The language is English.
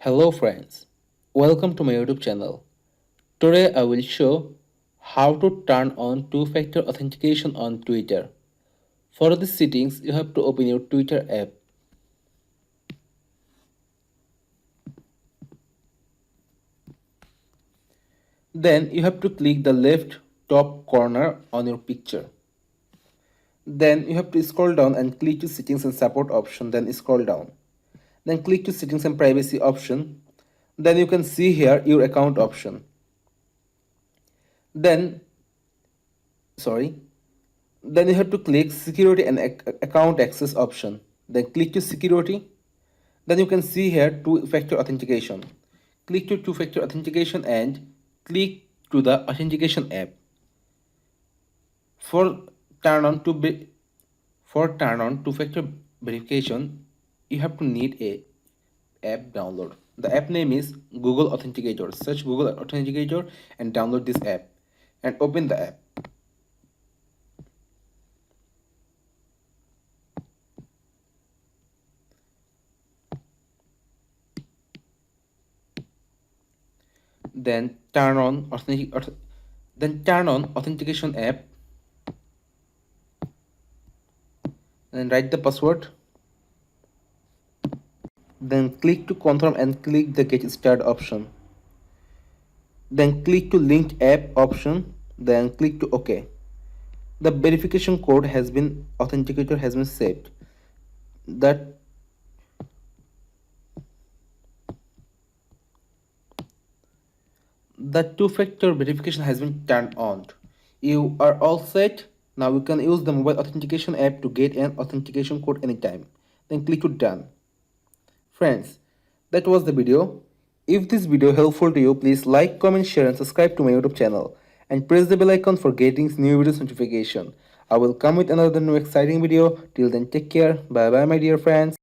Hello friends, welcome to my YouTube channel. Today I will show how to turn on two-factor authentication on Twitter. For these settings, you have to open your Twitter app. Then you have to click the left top corner on your picture. Then you have to scroll down and click to settings and support option, then scroll down. Then click to settings and privacy option. Then you can see here your account option. Then sorry Then you have to click security and account access option. Then click to security. Then you can see here two-factor authentication. Click to two-factor authentication and click to the authentication app. For turn on two-factor verification, you have to need a app download. The app name is Google Authenticator. Search Google Authenticator and download this app and open the app. Then turn on authentication app and write the password. Then click to confirm and click the get started option. Then click to linked app option. Then click to OK. The verification code authenticator has been saved. That the two-factor verification has been turned on. You are all set. Now you can use the mobile authentication app to get an authentication code anytime. Then click to done. Friends, that was the video. If this video helpful to you, please like, comment, share and subscribe to my YouTube channel and press the bell icon for getting new videos notification. I will come with another new exciting video. Till then, take care. Bye bye my dear friends.